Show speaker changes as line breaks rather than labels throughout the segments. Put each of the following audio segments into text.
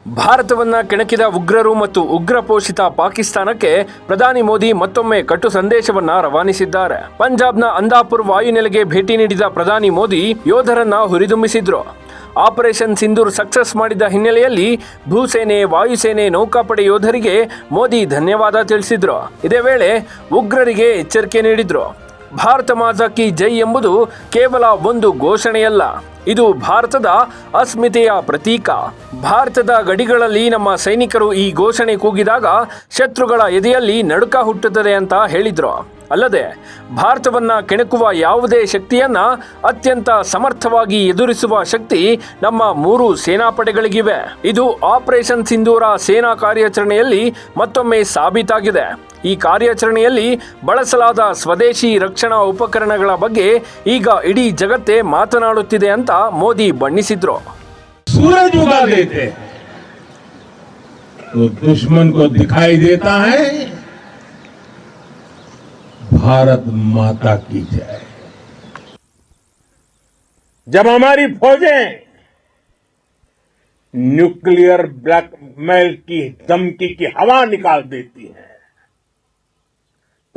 ಭಾರತವನ್ನ ಕೆಣಕಿದ ಉಗ್ರರು ಮತ್ತು ಉಗ್ರ ಪೋಷಿತ ಪಾಕಿಸ್ತಾನಕ್ಕೆ ಪ್ರಧಾನಿ ಮೋದಿ ಮತ್ತೊಮ್ಮೆ ಕಟು ಸಂದೇಶವನ್ನ ರವಾನಿಸಿದ್ದಾರೆ. ಪಂಜಾಬ್ನ ಅಂದಾಪುರ್ ವಾಯುನೆಲೆಗೆ ಭೇಟಿ ನೀಡಿದ ಪ್ರಧಾನಿ ಮೋದಿ ಯೋಧರನ್ನ ಹುರಿದುಂಬಿಸಿದ್ರು. ಆಪರೇಷನ್ ಸಿಂಧೂರ್ ಸಕ್ಸಸ್ ಮಾಡಿದ ಹಿನ್ನೆಲೆಯಲ್ಲಿ ಭೂಸೇನೆ, ವಾಯುಸೇನೆ, ನೌಕಾಪಡೆ ಯೋಧರಿಗೆ ಮೋದಿ ಧನ್ಯವಾದ ತಿಳಿಸಿದ್ರು. ಇದೇ ವೇಳೆ ಉಗ್ರರಿಗೆ ಎಚ್ಚರಿಕೆ ನೀಡಿದ್ರು. ಭಾರತ ಮಾತಾ ಕಿ ಜೈ ಎಂಬುದು ಕೇವಲ ಒಂದು ಘೋಷಣೆಯಲ್ಲ, ಇದು ಭಾರತದ ಅಸ್ಮಿತೆಯ ಪ್ರತೀಕ. ಭಾರತದ ಗಡಿಗಳಲ್ಲಿ ನಮ್ಮ ಸೈನಿಕರು ಈ ಘೋಷಣೆ ಕೂಗಿದಾಗ ಶತ್ರುಗಳ ಎದೆಯಲ್ಲಿ ನಡುಕ ಹುಟ್ಟುತ್ತದೆ ಅಂತ ಹೇಳಿದ್ರು. ಅಲ್ಲದೆ ಭಾರತವನ್ನ ಕೆಣಕುವ ಯಾವುದೇ ಶಕ್ತಿಯನ್ನ ಅತ್ಯಂತ ಸಮರ್ಥವಾಗಿ ಎದುರಿಸುವ ಶಕ್ತಿ ನಮ್ಮ 3 ಸೇನಾಪಡೆಗಳಿಗಿವೆ. ಇದು ಆಪರೇಷನ್ ಸಿಂಧೂರ ಸೇನಾ ಕಾರ್ಯಾಚರಣೆಯಲ್ಲಿ ಮತ್ತೊಮ್ಮೆ ಸಾಬೀತಾಗಿದೆ. ಈ ಕಾರ್ಯಾಚರಣೆಯಲ್ಲಿ ಬಳಸಲಾದ ಸ್ವದೇಶಿ ರಕ್ಷಣಾ ಉಪಕರಣಗಳ ಬಗ್ಗೆ ಈಗ ಇಡೀ ಜಗತ್ತೇ ಮಾತನಾಡುತ್ತಿದೆ ಅಂತ ಮೋದಿ ಬಣ್ಣಿಸಿದ್ರು.
सूरज उगा देते तो दुश्मन को दिखाई देता है भारत माता की जय। जब हमारी फौजें न्यूक्लियर ब्लैकमेल की धमकी की हवा निकाल देती है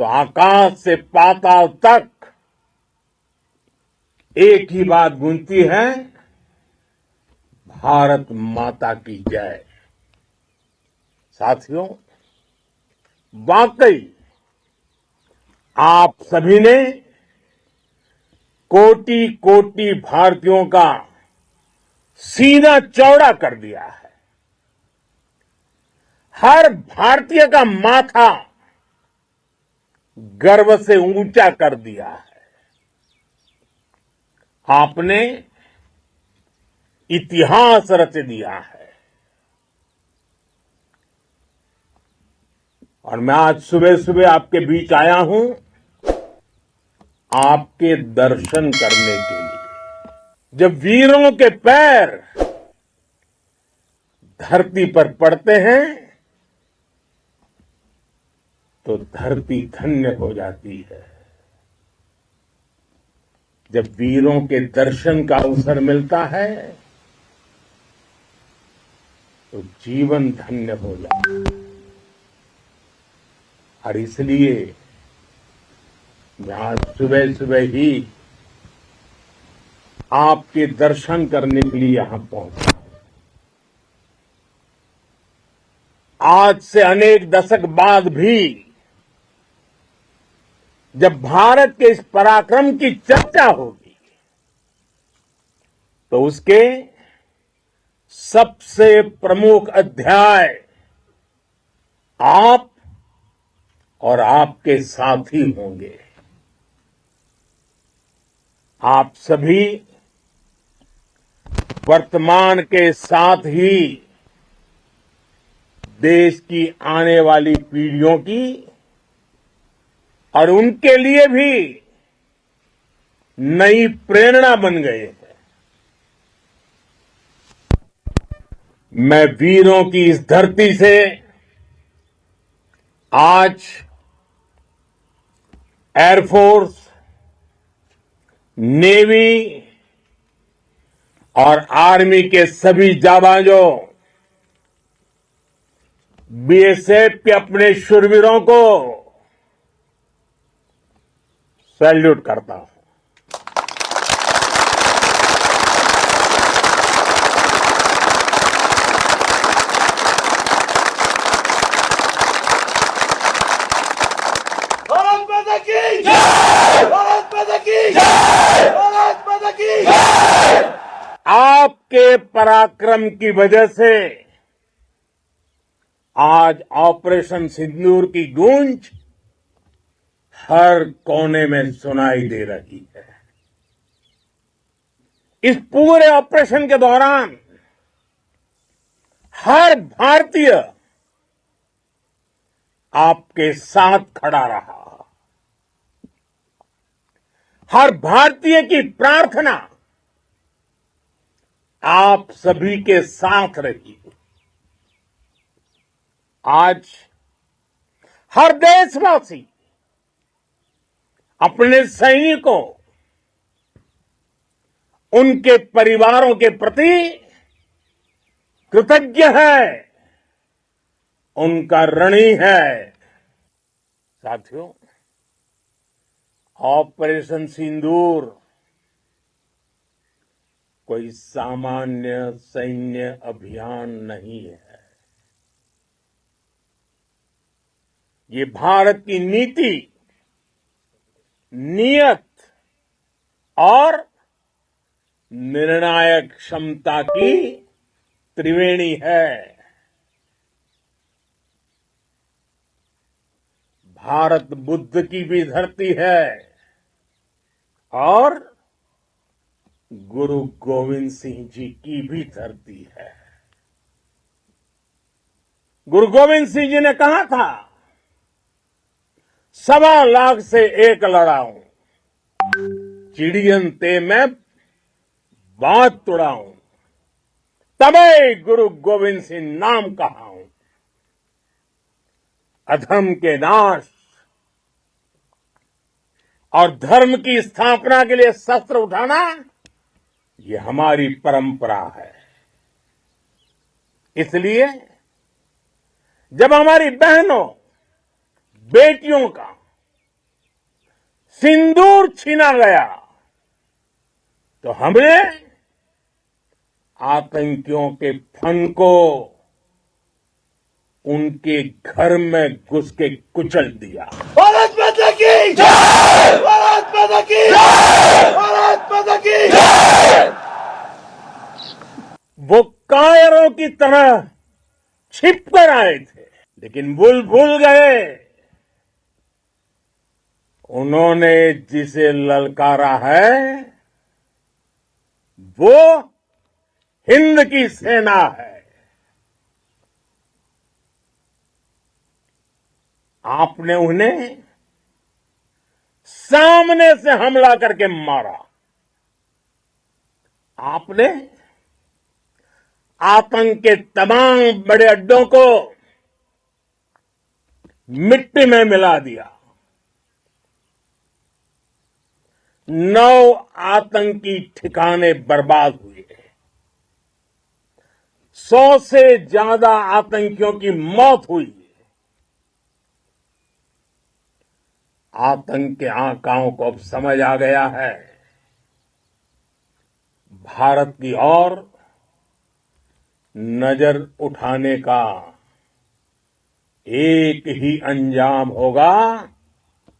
तो आकाश से पाताल तक एक ही बात गूंजती है, भारत माता की जय। साथियों, वाकई आप सभी ने कोटि कोटि भारतीयों का सीना चौड़ा कर दिया है। हर भारतीय का माथा गर्व से ऊंचा कर दिया है। आपने इतिहास रच दिया है। और मैं आज सुबह सुबह आपके बीच आया हूं आपके दर्शन करने के लिए। जब वीरों के पैर धरती पर पड़ते हैं तो धरती धन्य हो जाती है। जब वीरों के दर्शन का अवसर मिलता है तो जीवन धन्य हो जाता है। और इसलिए मैं आज सुबह सुबह ही आपके दर्शन करने के लिए यहां पहुंचा। आज से अनेक दशक बाद भी जब भारत के इस पराक्रम की चर्चा होगी तो उसके सबसे प्रमुख अध्याय आप और आपके साथी होंगे। आप सभी वर्तमान के साथ ही देश की आने वाली पीढ़ियों की और उनके लिए भी नई प्रेरणा बन गए हैं। मैं वीरों की इस धरती से आज एयरफोर्स, नेवी और आर्मी के सभी जाबाजों, बीएसएफ के अपने शूरवीरों को सैल्यूट करता हूं।
भारत माता की जय! भारत माता की जय! भारत माता की जय!
आपके पराक्रम की वजह से आज ऑपरेशन सिंदूर की गूंज हर कोने में सुनाई दे रही है। इस पूरे ऑपरेशन के दौरान हर भारतीय आपके साथ खड़ा रहा। हर भारतीय की प्रार्थना आप सभी के साथ रही। आज हर देशवासी अपने सैनिकों, उनके परिवारों के प्रति कृतज्ञ है, उनका ऋणी है। साथियों, ऑपरेशन सिंदूर कोई सामान्य सैन्य अभियान नहीं है। ये भारत की नीति, नियत और निर्णायक क्षमता की त्रिवेणी है। भारत बुद्ध की भी धरती है और गुरु गोविंद सिंह जी की भी धरती है। गुरु गोविंद सिंह जी ने कहा था, 1.25 लाख से एक लड़ाऊं, चिड़ियन ते मैं बात तुड़ाऊं, तबे गुरु गोविंद सिंह नाम कहाऊं। अधर्म के नाश और धर्म की स्थापना के लिए शस्त्र उठाना, ये हमारी परंपरा है। इसलिए जब हमारी बहनों, बेटियों का सिंदूर छीना गया, तो हमने आतंकियों के फन को उनके घर में घुस के कुचल दिया।
भारत माता की जय, भारत माता की जय, भारत माता की जय।
वो कायरों की तरह छिप कर आए थे, लेकिन भूल गए, उन्होंने जिसे ललकारा है वो हिंद की सेना है। आपने उन्हें सामने से हमला करके मारा। आपने आतंक के तमाम बड़े अड्डों को मिट्टी में मिला दिया। 9 आतंकी ठिकाने बर्बाद हुए। 100 से ज्यादा आतंकियों की मौत हुई। आतंक के आकाओं को अब समझ आ गया है, भारत की ओर नजर उठाने का एक ही अंजाम होगा,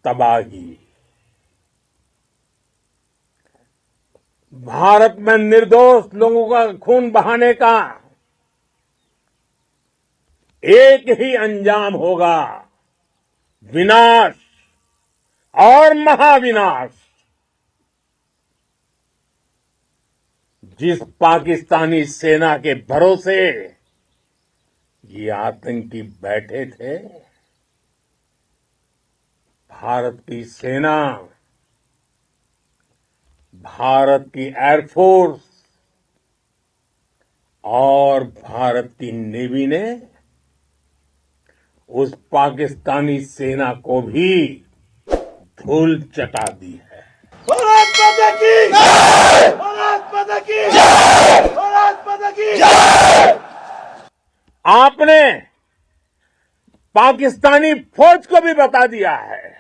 तबाही। भारत में निर्दोष लोगों का खून बहाने का एक ही अंजाम होगा, विनाश और महाविनाश। जिस पाकिस्तानी सेना के भरोसे ये आतंकी बैठे थे, भारत की सेना, भारत की एयरफोर्स और भारत की नेवी ने उस पाकिस्तानी सेना को भी धूल चटा दी है।
भारत माता की जय, भारत माता की जय, भारत माता की जय।
आपने पाकिस्तानी फौज को भी बता दिया है,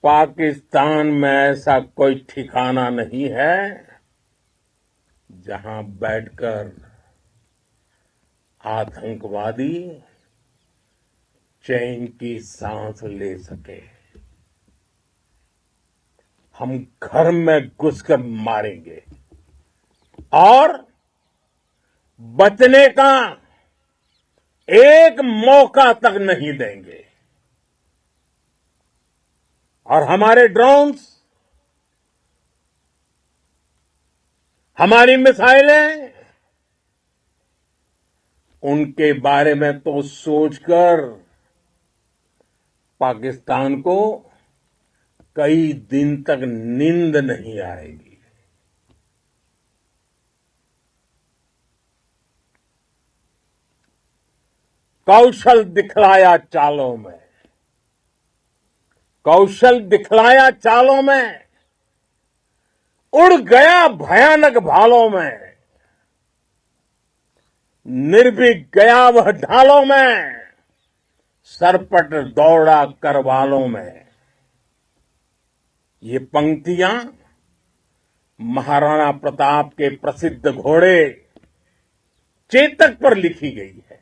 पाकिस्तान में ऐसा कोई ठिकाना नहीं है जहां बैठकर आतंकवादी चैन की सांस ले सके। हम घर में घुसकर मारेंगे और बचने का एक मौका तक नहीं देंगे। और हमारे ड्रोन्स, हमारी मिसाइलें, उनके बारे में तो सोचकर पाकिस्तान को कई दिन तक नींद नहीं आएगी। कौशल दिखलाया चालों में, कौशल दिखलाया चालों में, उड़ गया भयानक भालों में। निर्भीक गया वह ढालों में, सरपट दौड़ा करवालों में। ये पंक्तियां महाराणा प्रताप के प्रसिद्ध घोड़े चेतक पर लिखी गई है।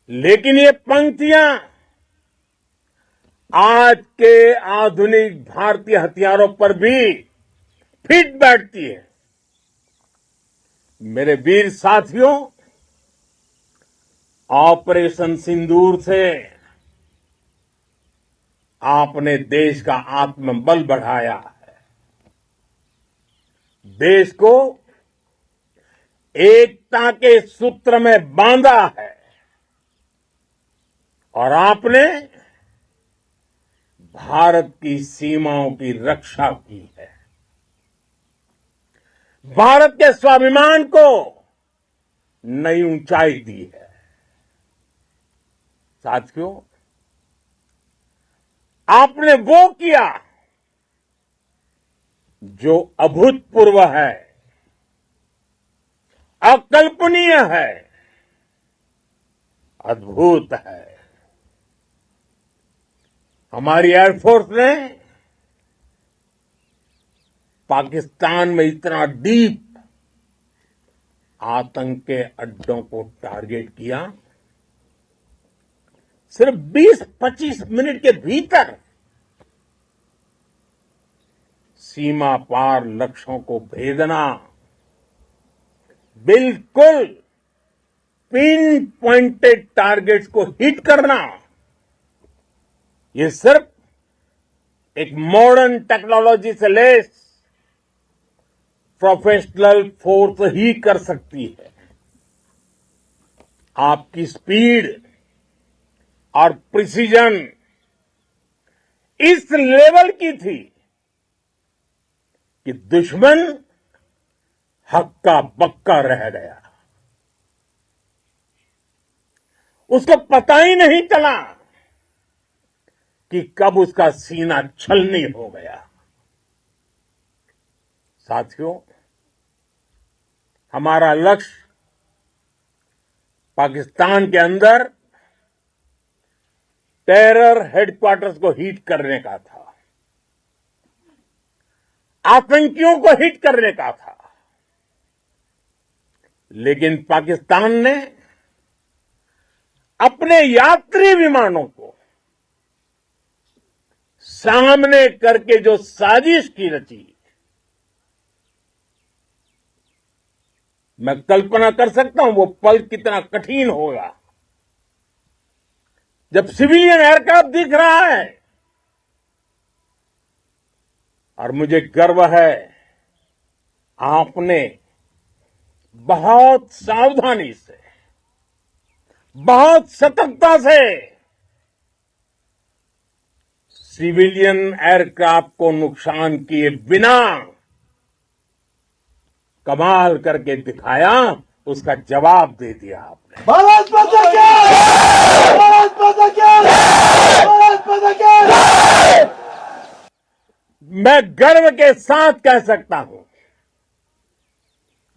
लेकिन ये पंक्तियां आज के आधुनिक भारतीय हथियारों पर भी फिट बैठती है। मेरे वीर साथियों, ऑपरेशन सिंदूर से आपने देश का आत्मबल बढ़ाया है, देश को एकता के सूत्र में बांधा है और आपने भारत की सीमाओं की रक्षा की है। भारत के स्वाभिमान को नई ऊंचाई दी है। साथियों, आपने वो किया जो अभूतपूर्व है, अकल्पनीय है, अद्भुत है। हमारी एयरफोर्स ने पाकिस्तान में इतना डीप आतंक के अड्डों को टारगेट किया, सिर्फ 20-25 मिनट के भीतर सीमा पार लक्ष्यों को भेदना, बिल्कुल पिन पॉइंटेड टारगेट्स को हिट करना, ये सिर्फ एक मॉडर्न टेक्नोलॉजी से लैस प्रोफेशनल फोर्स ही कर सकती है। आपकी स्पीड और प्रिसीजन इस लेवल की थी कि दुश्मन हक्का बक्का रह गया। उसको पता ही नहीं चला कि कब उसका सीना छलनी हो गया। साथियों, हमारा लक्ष्य पाकिस्तान के अंदर टेरर हेडक्वार्टर्स को हिट करने का था, आतंकियों को हिट करने का था। लेकिन पाकिस्तान ने अपने यात्री विमानों को सामने करके जो साजिश की रची, मैं कल्पना कर सकता हूं वो पल कितना कठिन होगा जब सिविलियन एयरक्राफ्ट दिख रहा है। और मुझे गर्व है, आपने बहुत सावधानी से, बहुत सतर्कता से सिविलियन एयरक्राफ्ट को नुकसान किए बिना कमाल करके दिखाया, उसका जवाब दे दिया आपने।
भारत माता की! भारत माता की! भारत माता की!
मैं गर्व के साथ कह सकता हूं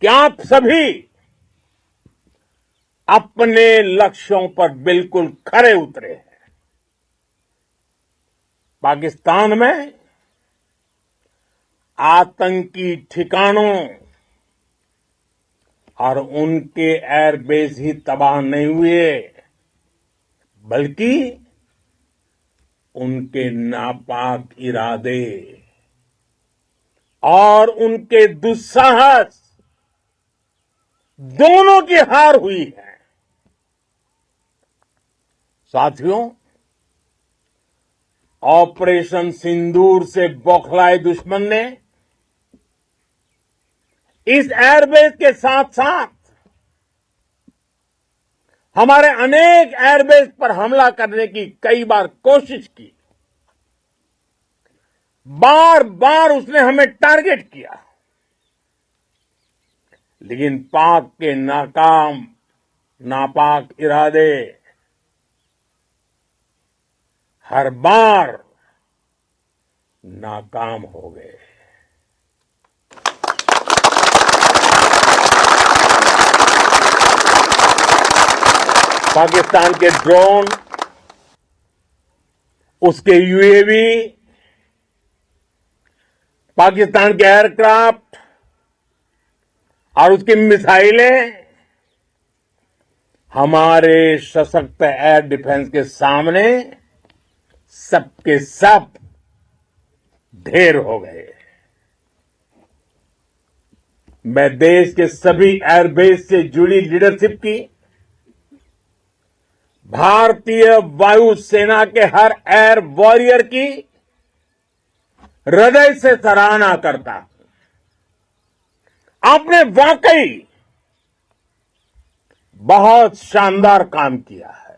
कि आप सभी अपने लक्ष्यों पर बिल्कुल खरे उतरे हैं। पाकिस्तान में आतंकी ठिकानों और उनके एयरबेस ही तबाह नहीं हुए, बल्कि उनके नापाक इरादे और उनके दुस्साहस दोनों की हार हुई है। साथियों, ऑपरेशन सिंदूर से बौखलाए दुश्मन ने इस एयरबेस के साथ साथ हमारे अनेक एयरबेस पर हमला करने की कई बार कोशिश की। बार बार उसने हमें टारगेट किया, लेकिन पाक के नापाक इरादे हर बार नाकाम हो गए। पाकिस्तान के ड्रोन, उसके यूएवी, पाकिस्तान के एयरक्राफ्ट और उसकी मिसाइलें हमारे सशक्त एयर डिफेंस के सामने सबके सब ढेर हो गए। मैं देश के सभी एयरबेस से जुड़ी लीडरशिप की, भारतीय वायुसेना के हर एयर वॉरियर की हृदय से सराहना करता हूं। आपने वाकई बहुत शानदार काम किया है।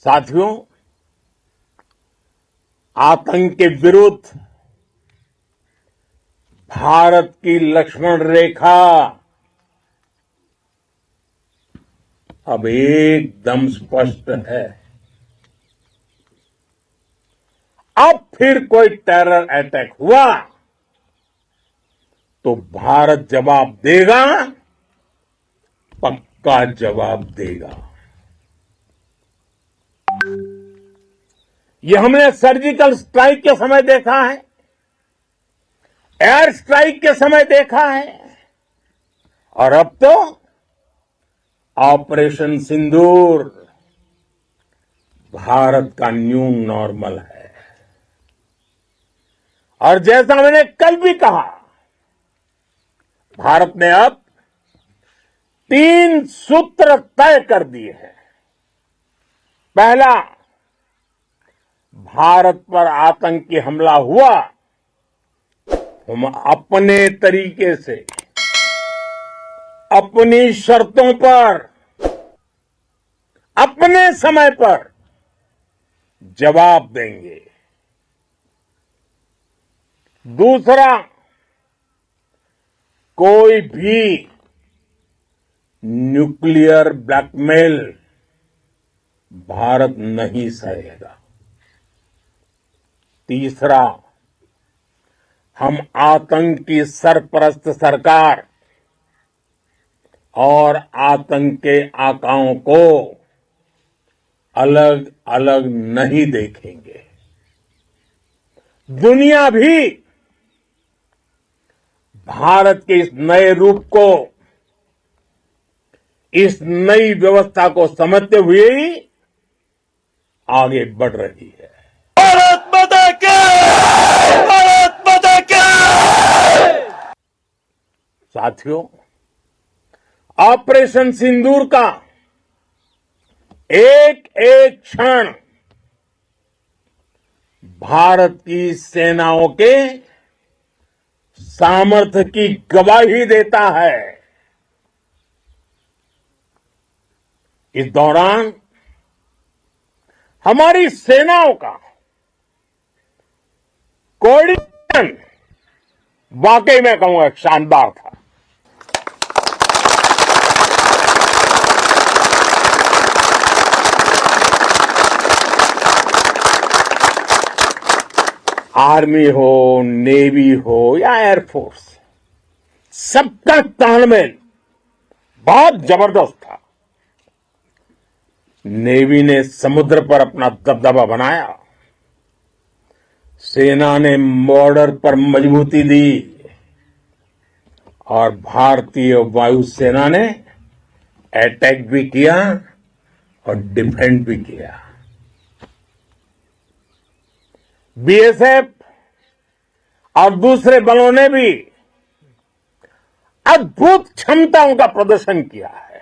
साथियों, आतंक के विरुद्ध भारत की लक्ष्मण रेखा अब एकदम स्पष्ट है। अब फिर कोई टेरर अटैक हुआ तो भारत जवाब देगा, पक्का जवाब देगा। ये हमने सर्जिकल स्ट्राइक के समय देखा है, एयर स्ट्राइक के समय देखा है, और अब तो ऑपरेशन सिंदूर भारत का न्यू नॉर्मल है। और जैसा मैंने कल भी कहा, भारत ने अब 3 सूत्र तय कर दिए हैं। पहला, भारत पर आतंकी हमला हुआ, हम अपने तरीके से, अपनी शर्तों पर, अपने समय पर जवाब देंगे। दूसरा, कोई भी न्यूक्लियर ब्लैकमेल भारत नहीं सहेगा। तीसरा, हम आतंक की सरपरस्त सरकार और आतंक के आकाओं को अलग अलग नहीं देखेंगे। दुनिया भी भारत के इस नए रूप को, इस नई व्यवस्था को समझते हुए ही आगे बढ़ रही है।
भारत माता की! भारत माता की!
साथियों, ऑपरेशन सिंदूर का एक एक क्षण भारत की सेनाओं के सामर्थ्य की गवाही देता है। इस दौरान हमारी सेनाओं का कोऑर्डिनेशन वाकई में कहूंगा शानदार था। आर्मी हो, नेवी हो या एयरफोर्स, सबका तालमेल बहुत जबरदस्त था। नेवी ने समुद्र पर अपना दबदबा बनाया, सेना ने बॉर्डर पर मजबूती दी और भारतीय वायुसेना ने अटैक भी किया और डिफेंड भी किया। बीएसएफ और दूसरे बलों ने भी अद्भुत क्षमताओं का प्रदर्शन किया है।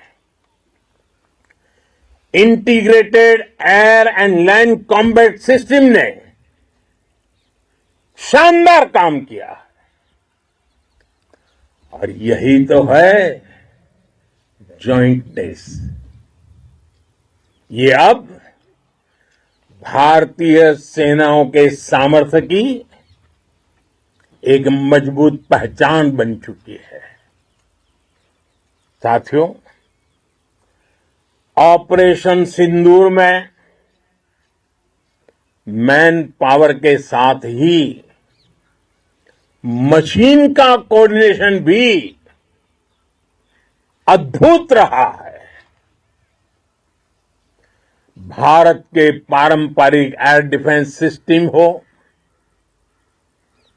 Integrated air and land combat system ने शानदार काम किया है। और यही तो है जॉइंटनेस। ये अब भारतीय सेनाओं के सामर्थ्य की एक मजबूत पहचान बन चुकी है। साथियों, ऑपरेशन सिंदूर में मैन पावर के साथ ही मशीन का कोऑर्डिनेशन भी अद्भुत रहा है। भारत के पारंपरिक एयर डिफेंस सिस्टम हो,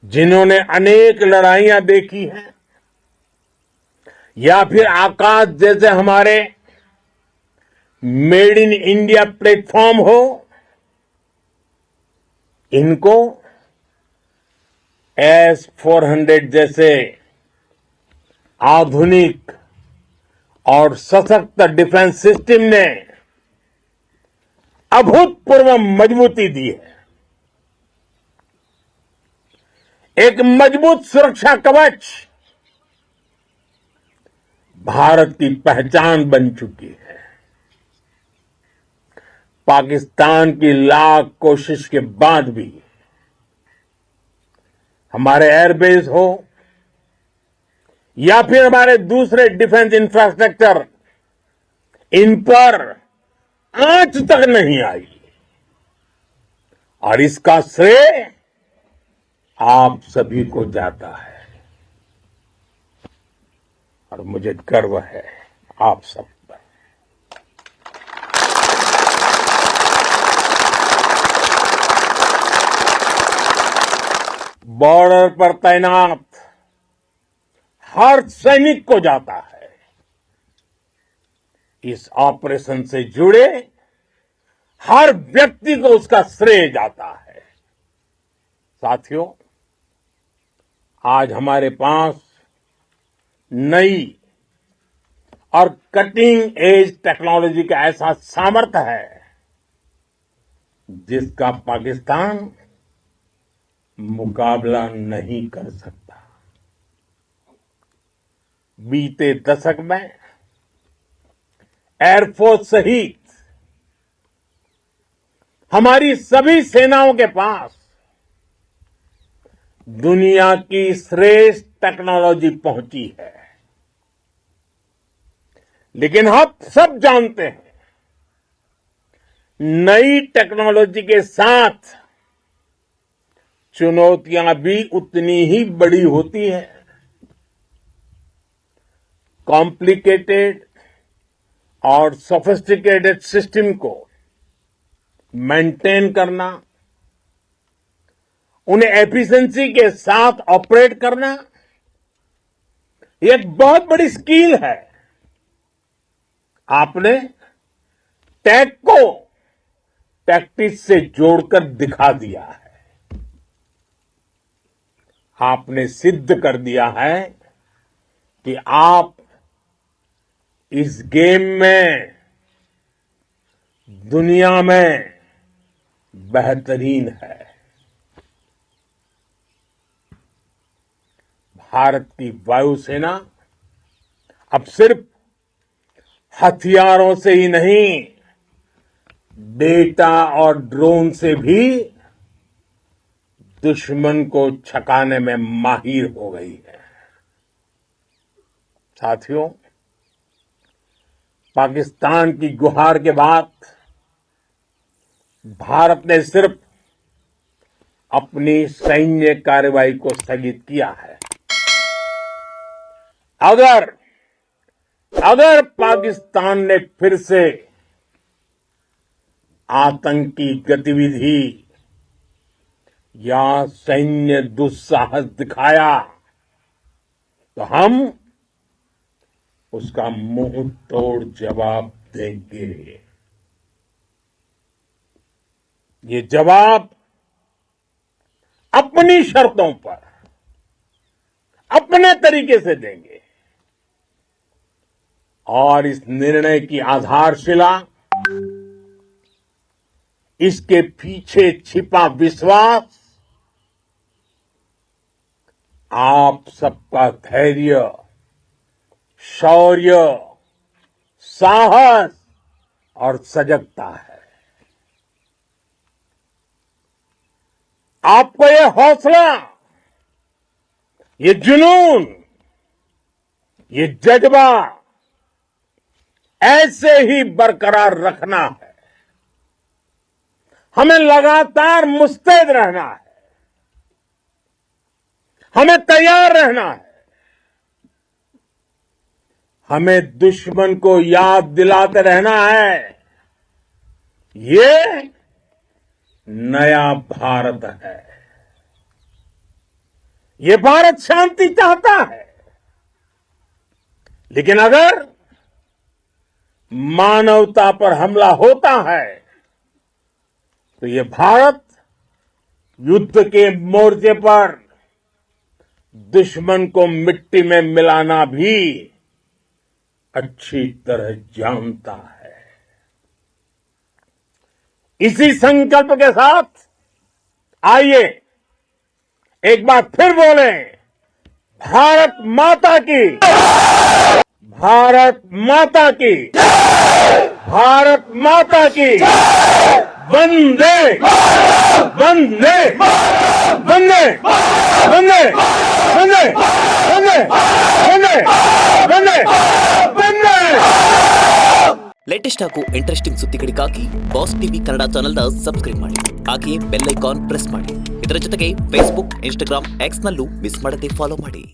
जिन्होंने अनेक लड़ाइयां देखी हैं, या फिर आकाश जैसे हमारे मेड इन इंडिया प्लेटफॉर्म हो, इनको S-400 जैसे आधुनिक और सशक्त डिफेंस सिस्टम ने अभूतपूर्व मजबूती दी है। एक मजबूत सुरक्षा कवच भारत की पहचान बन चुकी है। पाकिस्तान की लाख कोशिश के बाद भी हमारे एयरबेस हो या फिर हमारे दूसरे डिफेंस इंफ्रास्ट्रक्चर, इन पर आंच तक नहीं आई, और इसका श्रेय आप सभी को जाता है, और मुझे गर्व है आप सब पर। बॉर्डर पर तैनात हर सैनिक को जाता है। इस ऑपरेशन से जुड़े हर व्यक्ति को उसका श्रेय जाता है। साथियों, आज हमारे पास नई और कटिंग एज टेक्नोलॉजी का ऐसा सामर्थ्य है जिसका पाकिस्तान मुकाबला नहीं कर सकता। बीते दशक में एयरफोर्स सहित हमारी सभी सेनाओं के पास दुनिया की श्रेष्ठ टेक्नोलॉजी पहुंची है, लेकिन हम सब जानते हैं नई टेक्नोलॉजी के साथ चुनौतियां भी उतनी ही बड़ी होती हैं। कॉम्प्लिकेटेड और सोफिस्टिकेटेड सिस्टम को मेंटेन करना, उन्हें एफिशिएंसी के साथ ऑपरेट करना, ये एक बहुत बड़ी स्किल है। आपने टैक को टैक्टिक्स से जोड़कर दिखा दिया है। आपने सिद्ध कर दिया है कि आप इस गेम में दुनिया में बेहतरीन है। भारत की वायुसेना अब सिर्फ हथियारों से ही नहीं, डेटा और ड्रोन से भी दुश्मन को छकाने में माहिर हो गई है। साथियों, पाकिस्तान की गुहार के बाद भारत ने सिर्फ अपनी सैन्य कार्रवाई को स्थगित किया है। अगर पाकिस्तान ने फिर से आतंकी गतिविधि या सैन्य दुस्साहस दिखाया तो हम उसका मुंह तोड़ जवाब देंगे। ये जवाब अपनी शर्तों पर, अपने तरीके से देंगे, और इस निर्णय की आधारशिला इसके पीछे छिपा विश्वास आप सबका धैर्य, शौर्य, साहस और सजगता है। आपको ये हौसला, ये जुनून, ये जज्बा ऐसे ही बरकरार रखना है। हमें लगातार मुस्तैद रहना है, हमें तैयार रहना है। हमें दुश्मन को याद दिलाते रहना है ये नया भारत है। ये भारत शांति चाहता है, लेकिन अगर मानवता पर हमला होता है तो ये भारत युद्ध के मोर्चे पर दुश्मन को मिट्टी में मिलाना भी अच्छी तरह जानता है। इसी संकल्प के साथ आइए एक बार फिर बोलें, भारत माता की, भारत माता की, भारत माता की, वंदे वंदे वंदे वंदे वंदे वंदे वंदे वंदे वंदे।
ಲೇಟೆಸ್ಟ್ ಹಾಗೂ ಇಂಟ್ರೆಸ್ಟಿಂಗ್ ಸುದ್ದಿಗಳಿಗಾಗಿ ಬಾಸ್ ಟಿವಿ ಕನ್ನಡ ಚಾನೆಲ್ನ ಸಬ್ಸ್ಕ್ರೈಬ್ ಮಾಡಿ, ಹಾಗೆಯೇ ಬೆಲ್ ಐಕಾನ್ ಪ್ರೆಸ್ ಮಾಡಿ. ಇದರ ಜೊತೆಗೆ ಫೇಸ್ಬುಕ್, ಇನ್ಸ್ಟಾಗ್ರಾಮ್, ಎಕ್ಸ್ನಲ್ಲೂ ಮಿಸ್ ಮಾಡದೆ ಫಾಲೋ ಮಾಡಿ.